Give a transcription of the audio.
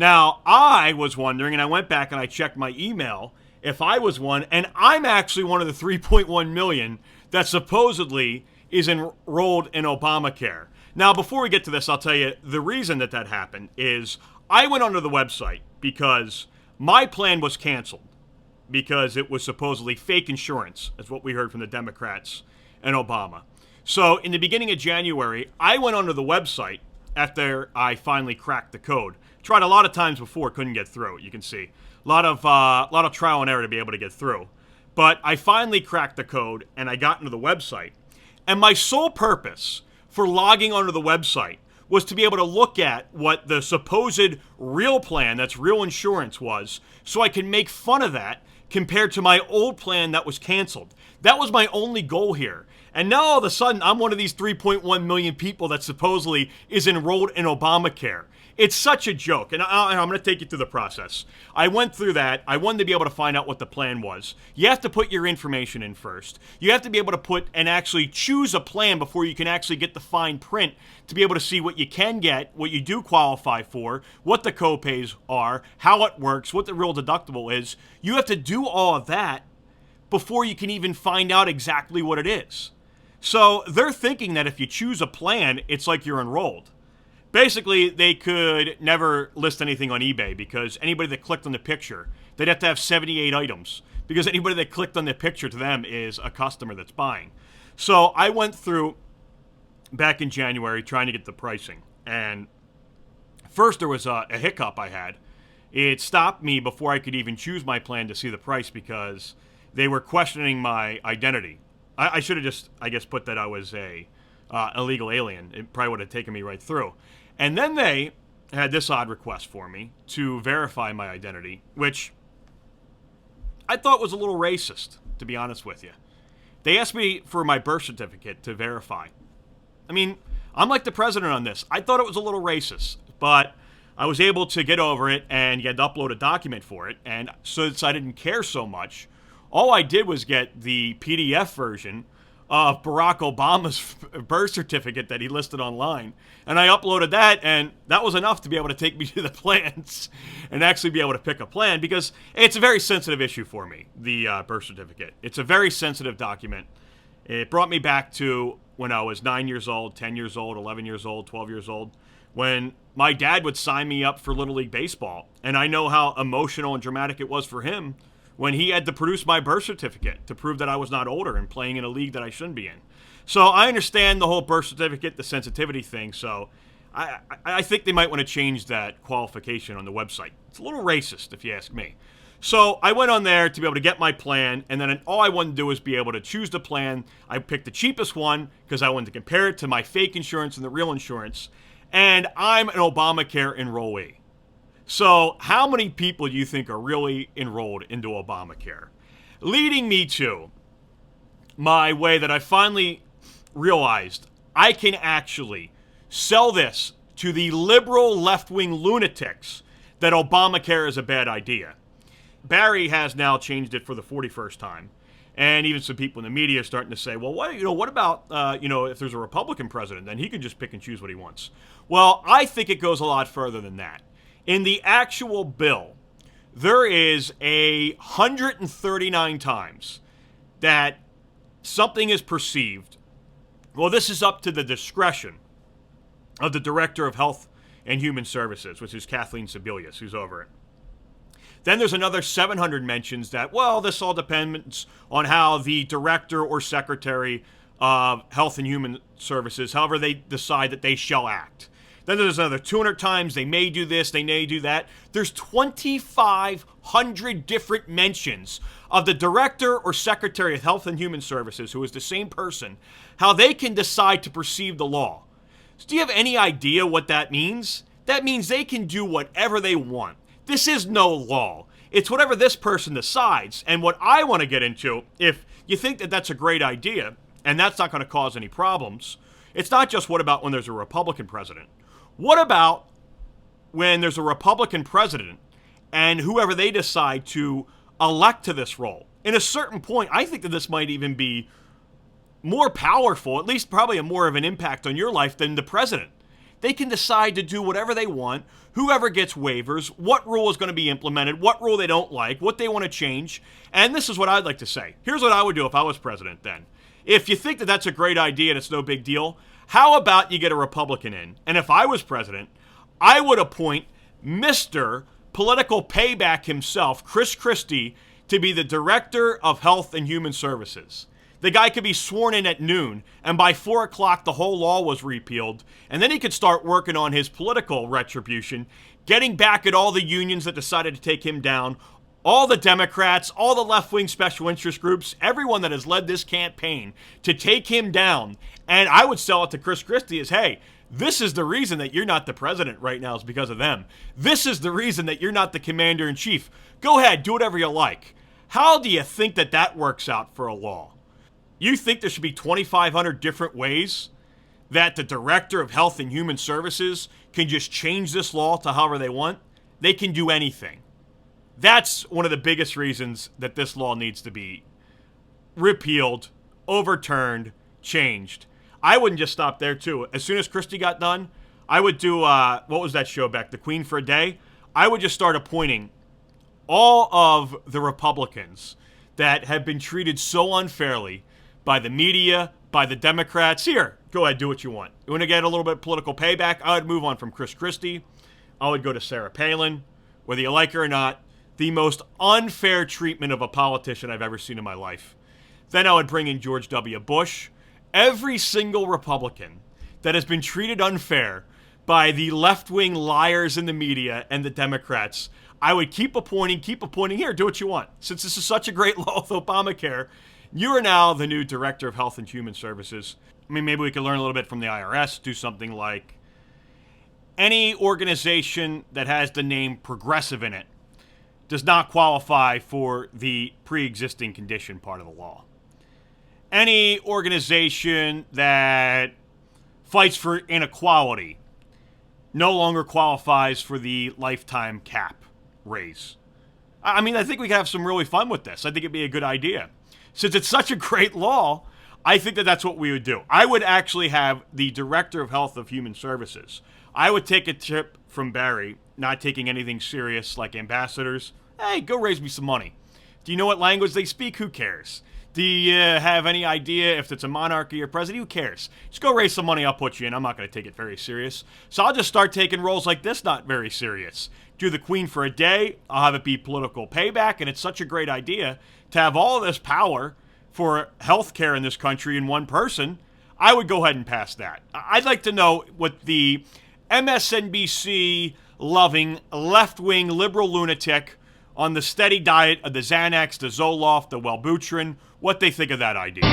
Now, I was wondering, and I went back and I checked my email, if I was one, and I'm actually one of the 3.1 million that supposedly is enrolled in Obamacare. Now, before we get to this, I'll tell you the reason that happened is I went onto the website because my plan was canceled because it was supposedly fake insurance, is what we heard from the Democrats and Obama. So in the beginning of January, I went onto the website after I finally cracked the code. Tried a lot of times before, couldn't get through. You can see a lot of trial and error to be able to get through. But I finally cracked the code and I got into the website. And my sole purpose for logging onto the website was to be able to look at what the supposed real plan, that's real insurance, was, so I could make fun of that compared to my old plan that was canceled. That was my only goal here. And now all of a sudden, I'm one of these 3.1 million people that supposedly is enrolled in Obamacare. It's such a joke, and I'm going to take you through the process. I went through that. I wanted to be able to find out what the plan was. You have to put your information in first. You have to be able to put and actually choose a plan before you can actually get the fine print to be able to see what you can get, what you do qualify for, what the copays are, how it works, what the real deductible is. You have to do all of that before you can even find out exactly what it is. So they're thinking that if you choose a plan, it's like you're enrolled. Basically, they could never list anything on eBay because anybody that clicked on the picture, they'd have to have 78 items because anybody that clicked on the picture to them is a customer that's buying. So I went through back in January trying to get the pricing. And first there was a hiccup I had. It stopped me before I could even choose my plan to see the price because they were questioning my identity. I should have just, I guess, put that I was a illegal alien. It probably would have taken me right through. And then they had this odd request for me to verify my identity, which I thought was a little racist, to be honest with you. They asked me for my birth certificate to verify. I mean, I'm like the president on this. I thought it was a little racist, but I was able to get over it, and you had to upload a document for it. And since I didn't care so much, all I did was get the PDF version of Barack Obama's birth certificate that he listed online. And I uploaded that, and that was enough to be able to take me to the plans and actually be able to pick a plan because it's a very sensitive issue for me, the birth certificate. It's a very sensitive document. It brought me back to when I was 9 years old, 10 years old, 11 years old, 12 years old, when my dad would sign me up for Little League Baseball. And I know how emotional and dramatic it was for him when he had to produce my birth certificate to prove that I was not older and playing in a league that I shouldn't be in. So I understand the whole birth certificate, the sensitivity thing, so I think they might want to change that qualification on the website. It's a little racist, if you ask me. So I went on there to be able to get my plan, and then all I wanted to do was be able to choose the plan. I picked the cheapest one because I wanted to compare it to my fake insurance and the real insurance, and I'm an Obamacare enrollee. So how many people do you think are really enrolled into Obamacare? Leading me to my way that I finally realized I can actually sell this to the liberal left-wing lunatics that Obamacare is a bad idea. Barry has now changed it for the 41st time. And even some people in the media are starting to say, well, what about, if there's a Republican president, then he can just pick and choose what he wants. Well, I think it goes a lot further than that. In the actual bill, there is 139 times that something is perceived. Well, this is up to the discretion of the Director of Health and Human Services, which is Kathleen Sebelius, who's over it. Then there's another 700 mentions that, well, this all depends on how the Director or Secretary of Health and Human Services, however they decide that they shall act. Then there's another 200 times they may do this, they may do that. There's 2,500 different mentions of the Director or Secretary of Health and Human Services, who is the same person, how they can decide to perceive the law. So do you have any idea what that means? That means they can do whatever they want. This is no law. It's whatever this person decides. And what I want to get into, if you think that that's a great idea, and that's not going to cause any problems, it's not just what about when there's a Republican president. What about when there's a Republican president and whoever they decide to elect to this role? In a certain point, I think that this might even be more powerful, at least probably more of an impact on your life than the president. They can decide to do whatever they want, whoever gets waivers, what rule is going to be implemented, what rule they don't like, what they want to change. And this is what I'd like to say. Here's what I would do if I was president then. If you think that that's a great idea and it's no big deal, how about you get a Republican in? And if I was president, I would appoint Mr. Political Payback himself, Chris Christie, to be the Director of Health and Human Services. The guy could be sworn in at noon, and by 4 o'clock the whole law was repealed, and then he could start working on his political retribution, getting back at all the unions that decided to take him down, all the Democrats, all the left-wing special interest groups, everyone that has led this campaign to take him down. And I would sell it to Chris Christie as, hey, this is the reason that you're not the president right now is because of them. This is the reason that you're not the commander-in-chief. Go ahead, do whatever you like. How do you think that that works out for a law? You think there should be 2,500 different ways that the Director of Health and Human Services can just change this law to however they want? They can do anything. That's one of the biggest reasons that this law needs to be repealed, overturned, changed. I wouldn't just stop there, too. As soon as Christie got done, I would do, what was that show back, The Queen for a Day? I would just start appointing all of the Republicans that have been treated so unfairly by the media, by the Democrats. Here, go ahead, do what you want. You want to get a little bit of political payback? I would move on from Chris Christie. I would go to Sarah Palin. Whether you like her or not, the most unfair treatment of a politician I've ever seen in my life. Then I would bring in George W. Bush. Every single Republican that has been treated unfair by the left-wing liars in the media and the Democrats, I would keep appointing. Here, do what you want. Since this is such a great law with Obamacare, you are now the new Director of Health and Human Services. I mean, maybe we could learn a little bit from the IRS, do something like any organization that has the name progressive in it does not qualify for the pre-existing condition part of the law. Any organization that fights for inequality no longer qualifies for the lifetime cap raise. I mean, I think we could have some really fun with this. I think it'd be a good idea. Since it's such a great law, I think that that's what we would do. I would actually have the Director of Health of Human Services. I would take a tip from Barry, not taking anything serious like ambassadors. Hey, go raise me some money. Do you know what language they speak? Who cares? Do you have any idea if it's a monarchy or president? Who cares? Just go raise some money, I'll put you in. I'm not going to take it very serious. So I'll just start taking roles like this not very serious. Do the Queen for a Day. I'll have it be political payback, and it's such a great idea to have all of this power for health care in this country in one person. I would go ahead and pass that. I'd like to know what the MSNBC-loving, left-wing, liberal lunatic on the steady diet of the Xanax, the Zoloft, the Wellbutrin, what they think of that idea.